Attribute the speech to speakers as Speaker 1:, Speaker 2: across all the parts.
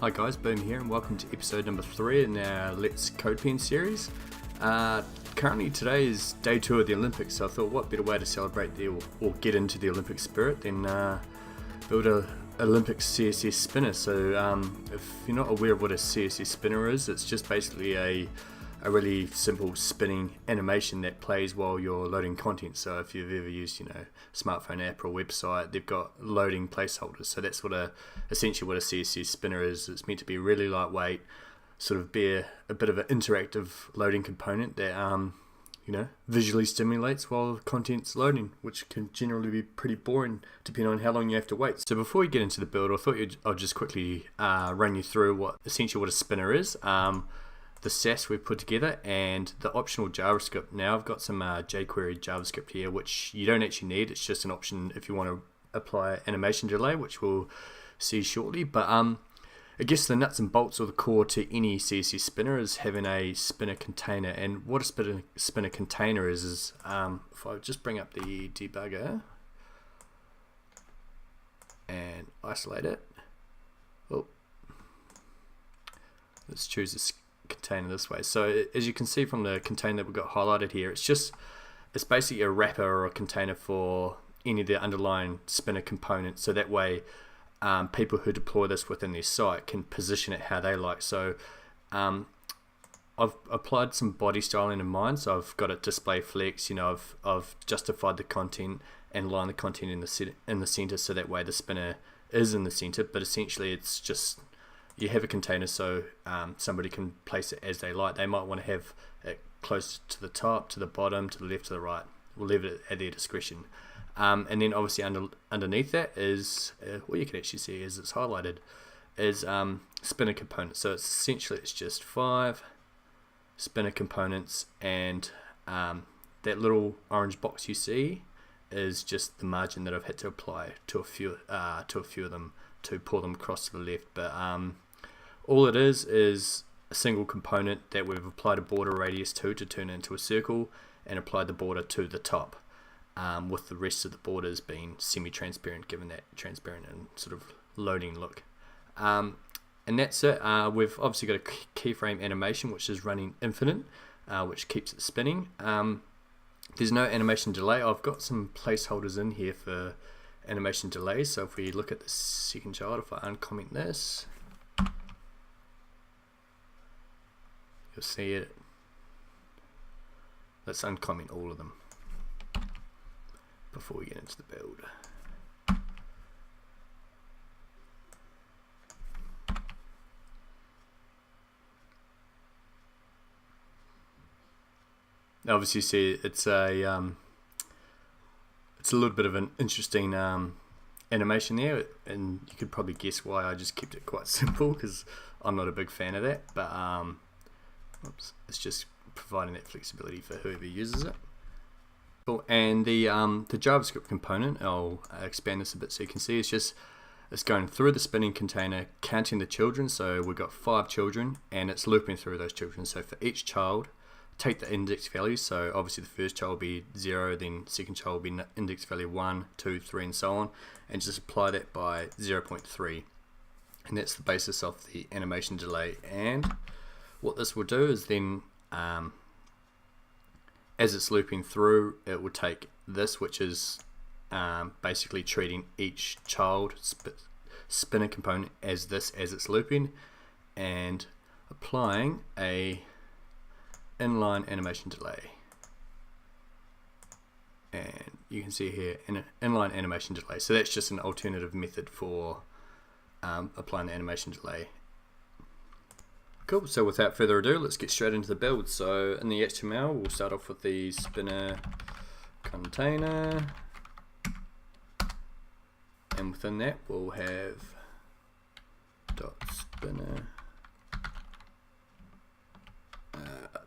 Speaker 1: Hi guys, Boom here and welcome to episode number 3 in our Let's Codepen series. Currently today is day 2 of the Olympics, so I thought what better way to celebrate or get into the Olympic spirit than build a Olympics CSS Spinner. So if you're not aware of what a CSS Spinner is, it's just basically a really simple spinning animation that plays while you're loading content. So if you've ever used, smartphone app or website, they've got loading placeholders. So that's essentially what a CSS Spinner is. It's meant to be really lightweight, sort of be a bit of an interactive loading component that visually stimulates while content's loading, which can generally be pretty boring depending on how long you have to wait. So before we get into the build, I thought I'll just quickly run you through what a spinner is. The SAS we've put together and the optional JavaScript. Now I've got some jQuery JavaScript here, which you don't actually need. It's just an option if you want to apply animation delay, which we'll see shortly. But I guess the nuts and bolts or the core to any CSS spinner is having a spinner container. And what a spinner container is if I just bring up the debugger and isolate it. Oh, let's choose this container this way. So as you can see from the container that we've got highlighted here, it's basically a wrapper or a container for any of the underlying spinner components, so that way people who deploy this within their site can position it how they like. So I've applied some body styling in mind, so I've got it display flex, I've justified the content and lined the content in the center, so that way the spinner is in the center, but essentially it's just you have a container so somebody can place it as they like. They might want to have it close to the top, to the bottom, to the left, to the right. We'll leave it at their discretion. And then obviously underneath that is, what you can actually see is it's highlighted, is spinner components. So it's just 5 spinner components, and that little orange box you see is just the margin that I've had to apply to a few of them to pull them across to the left. But all it is a single component that we've applied a border radius to turn it into a circle, and applied the border to the top, with the rest of the borders being semi-transparent, given that transparent and sort of loading look. And that's it. We've obviously got a keyframe animation which is running infinite, which keeps it spinning. There's no animation delay. I've got some placeholders in here for animation delay. So if we look at the second child, if I uncomment this, you'll see it. Let's uncomment all of them before we get into the build. Now obviously you see it's a little bit of an interesting animation there, and you could probably guess why I just kept it quite simple, because I'm not a big fan of that, but it's just providing that flexibility for whoever uses it. And the JavaScript component, I'll expand this a bit so you can see, it's going through the spinning container, counting the children. So we've got 5 children and it's looping through those children. So for each child, take the index values. So obviously the first child will be 0, then second child will be index value 1, 2, 3 and so on, and just apply that by 0.3, and that's the basis of the animation delay. And what this will do is then as it's looping through, it will take this, which is basically treating each child spinner component as it's looping, and applying a inline animation delay. And you can see here an inline animation delay. So that's just an alternative method for applying the animation delay. Cool, so without further ado, let's get straight into the build. So in the HTML, we'll start off with the spinner container, and within that we'll have .spinner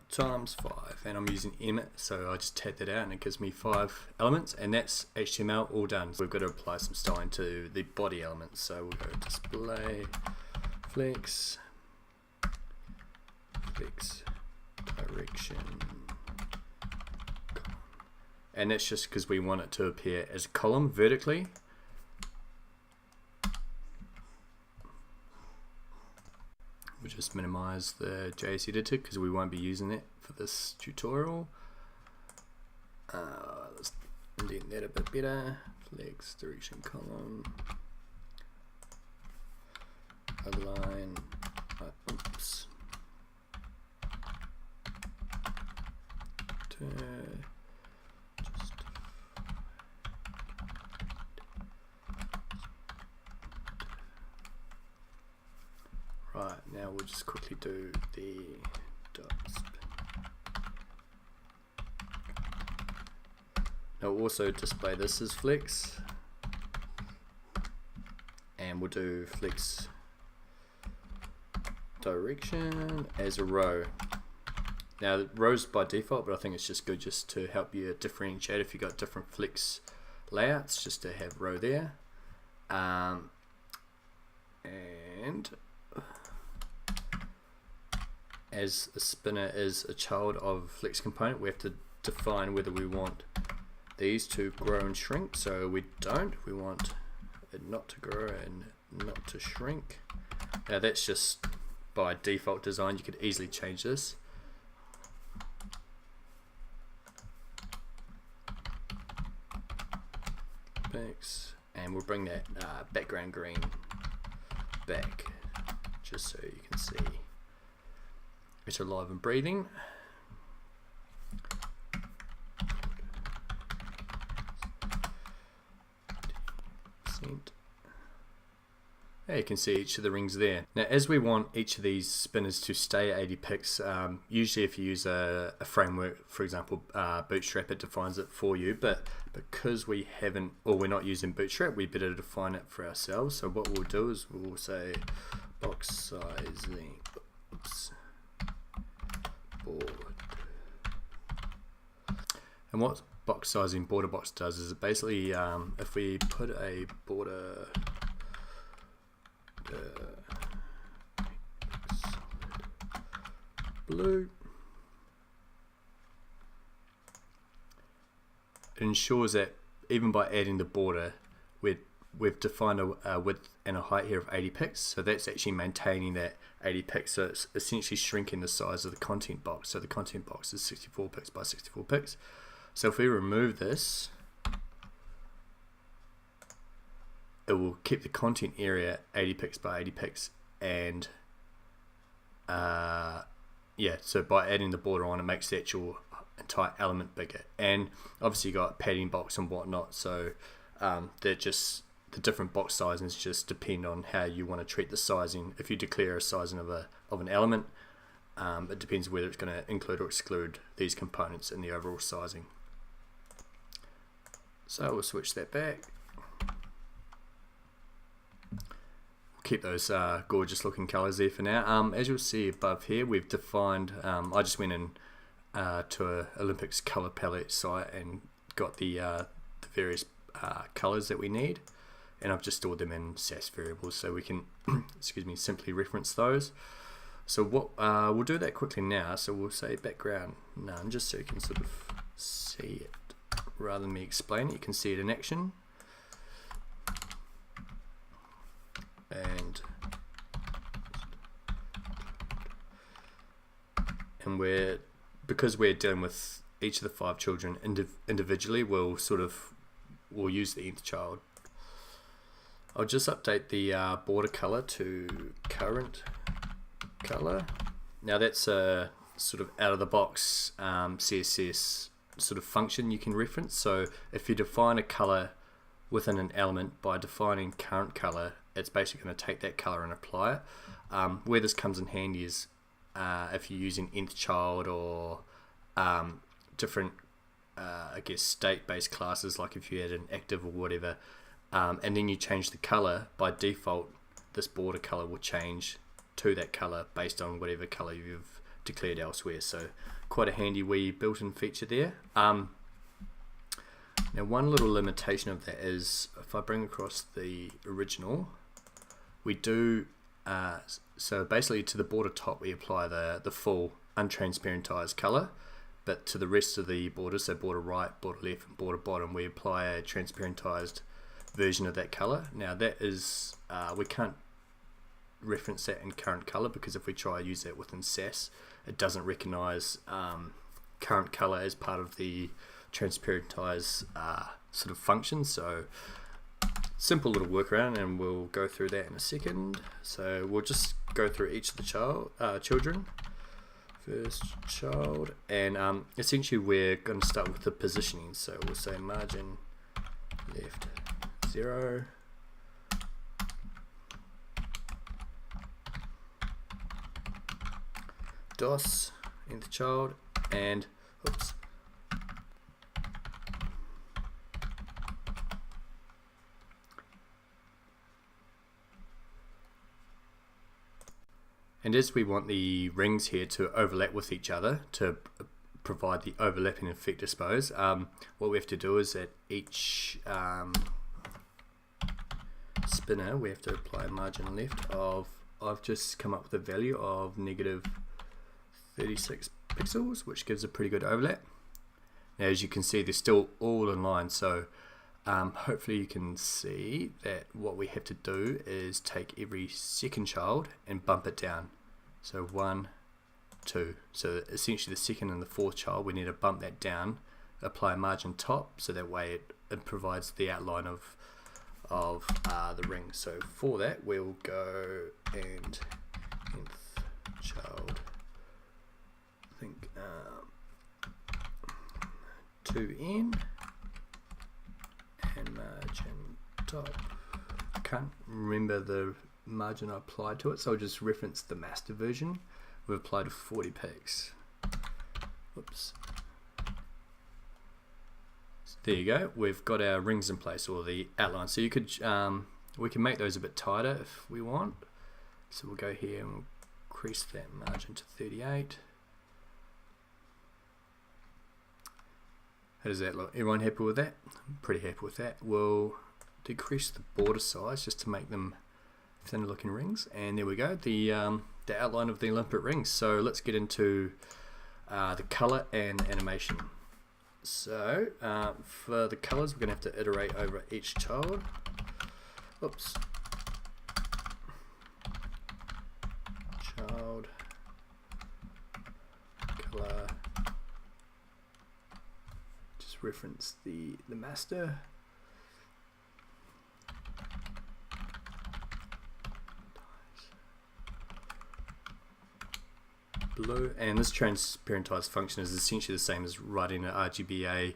Speaker 1: times 5, and I'm using emit, so I just tag that out and it gives me 5 elements, and that's HTML all done. So we've got to apply some styling to the body elements. So we'll go display flex direction, and that's just because we want it to appear as a column vertically. We'll just minimize the JS editor because we won't be using it for this tutorial. Let's indent that a bit better. Flex, direction column, align, oops. Right, now we'll just quickly do the dot spin. Now we'll also display this as flex, and we'll do flex direction as a row. Now rows by default, but I think it's just good just to help you differentiate if you've got different flex layouts, just to have row there. And as a spinner is a child of flex component, we have to define whether we want these to grow and shrink. So we don't, we want it not to grow and not to shrink. Now that's just by default design. You could easily change this. And we'll bring that background green back just so you can see it's alive and breathing. There you can see each of the rings there. Now as we want each of these spinners to stay at 80 picks, usually if you use a framework, for example Bootstrap, it defines it for you, but because we haven't, or we're not using Bootstrap, we better define it for ourselves. So what we'll do is we'll say box sizing, oops, board. And what box sizing border box does is it basically, if we put a border blue, it ensures that even by adding the border, we've defined a width and a height here of 80 pixels, so that's actually maintaining that 80 pixels, so it's essentially shrinking the size of the content box. So the content box is 64 pixels by 64 pixels. So if we remove this, it will keep the content area 80 pixels by 80 pixels, and yeah, so by adding the border on, it makes the actual entire element bigger. And obviously you got padding box and whatnot, so they're just, the different box sizings just depend on how you want to treat the sizing. If you declare a sizing of an element, it depends whether it's going to include or exclude these components in the overall sizing. So we'll switch that back. Keep those gorgeous looking colors there for now. As you'll see above here, we've defined, I just went in to a Olympics color palette site and got the various colors that we need, and I've just stored them in SAS variables so we can excuse me, simply reference those. So what we'll do that quickly now. So we'll say background none, just so you can sort of see it rather than me explain it. You can see it in action. And because we're dealing with each of the 5 children individually, we'll use the nth child. I'll just update the border color to current color. Now that's a sort of out of the box CSS sort of function you can reference. So if you define a color within an element by defining current color, it's basically going to take that color and apply it. Where this comes in handy is if you're using nth child or different I guess state-based classes, like if you had an active or whatever, and then you change the color, by default this border color will change to that color based on whatever color you've declared elsewhere. So quite a handy wee built-in feature there. Now one little limitation of that is if I bring across the original, we do so basically to the border top we apply the full untransparentized color, but to the rest of the borders, so border right, border left, and border bottom, we apply a transparentized version of that color. Now that is we can't reference that in current color, because if we try to use that within SAS, it doesn't recognize current color as part of the transparentize sort of function. So simple little workaround, and we'll go through that in a second. So we'll just go through each of the children. First child, and essentially we're going to start with the positioning. So we'll say margin left 0, DOS in the child, and oops, and as we want the rings here to overlap with each other to provide the overlapping effect, I suppose, what we have to do is at each spinner we have to apply a margin left of, I've just come up with a value of negative 36 pixels, which gives a pretty good overlap. Now as you can see, they're still all in line, so hopefully you can see that what we have to do is take every second child and bump it down. So 1, 2. So essentially the second and the fourth child, we need to bump that down, apply a margin top, so that way it provides the outline of the ring. So for that we'll go and nth child, I think 2n, and margin top. I can't remember the margin I applied to it, so I'll just reference the master version. We've applied to 40 pixels. Whoops. So there you go. We've got our rings in place, or the outline. So you could we can make those a bit tighter if we want. So we'll go here and we'll increase that margin to 38. How does that look? Everyone happy with that? I'm pretty happy with that. We'll decrease the border size just to make them thinner looking rings, and there we go, the outline of the Olympic rings. So let's get into the color and animation. So for the colors, we're going to have to iterate over each child. Oops. Child color. Just reference the master. Blue, and this transparentize function is essentially the same as writing an RGBA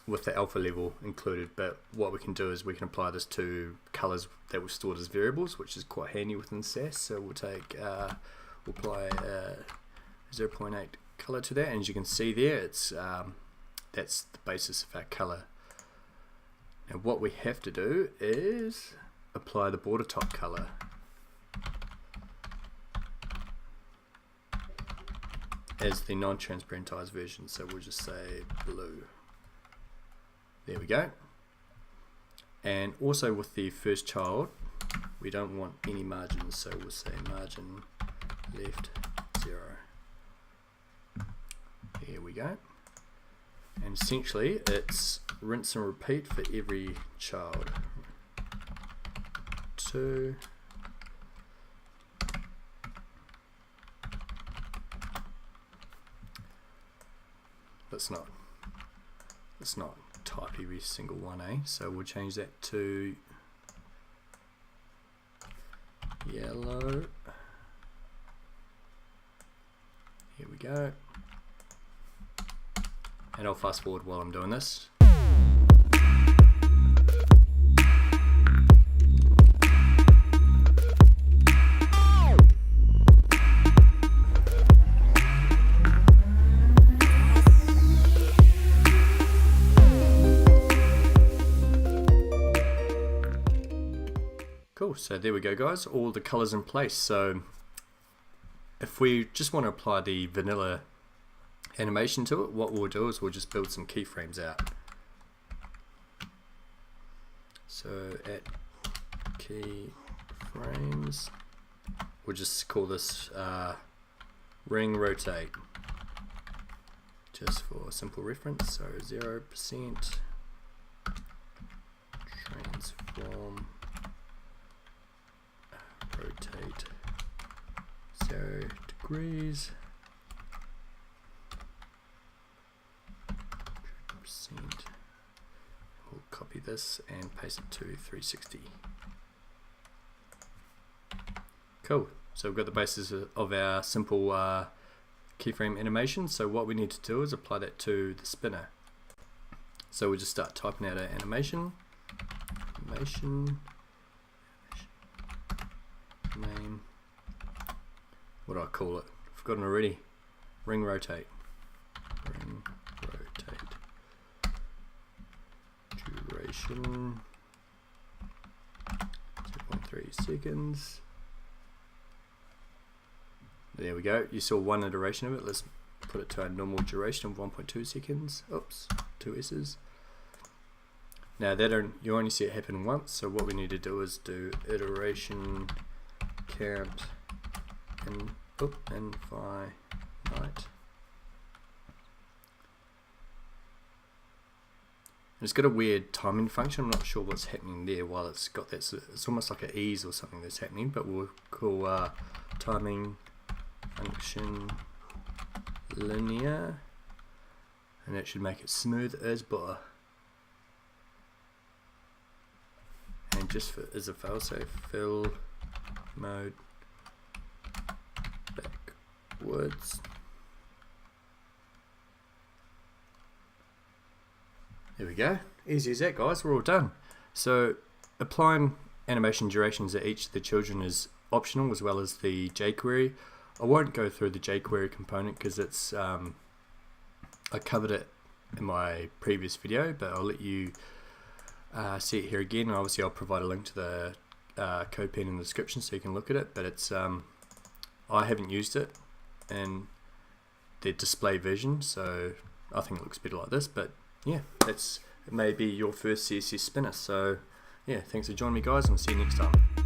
Speaker 1: with the alpha level included, but what we can do is we can apply this to colors that were stored as variables, which is quite handy within SAS. So we'll take we'll apply 0.8 color to that, and as you can see there, it's that's the basis of our color. Now what we have to do is apply the border top color. As the non-transparentized version, so we'll just say blue. There we go. And also with the first child, we don't want any margins, so we'll say margin left 0. Here we go. And essentially it's rinse and repeat for every child. 2. Let's not type every single one, so we'll change that to yellow. Here we go, and I'll fast forward while I'm doing this. Cool, so there we go guys, all the colors in place. So if we just want to apply the vanilla animation to it, what we'll do is we'll just build some keyframes out. So at keyframes, we'll just call this ring rotate, just for simple reference. So 0% transform degrees. 100%. We'll copy this and paste it to 360. Cool. So we've got the basis of our simple keyframe animation. So what we need to do is apply that to the spinner. So we'll just start typing out our animation. Name. What do I call it? I've forgotten already. Ring rotate. Duration 2.3 seconds. There we go. You saw one iteration of it. Let's put it to our normal duration of 1.2 seconds. Oops, 2 S's. Now you only see it happen once, so what we need to do is do iteration count and infinite. It's got a weird timing function. I'm not sure what's happening there while it's got that. So it's almost like an ease or something that's happening, but we'll call timing function linear, and that should make it smooth as butter. And just as a failsafe, fill mode backwards. There we go. Easy as that, guys. We're all done. So applying animation durations at each of the children is optional, as well as the jQuery. I won't go through the jQuery component because it's I covered it in my previous video, but I'll let you see it here again. And obviously I'll provide a link to the Codepen in the description so you can look at it, but it's I haven't used it in the display version, so I think it looks better like this. But yeah, it may be your first CSS spinner. So yeah, thanks for joining me, guys, and I'll see you next time.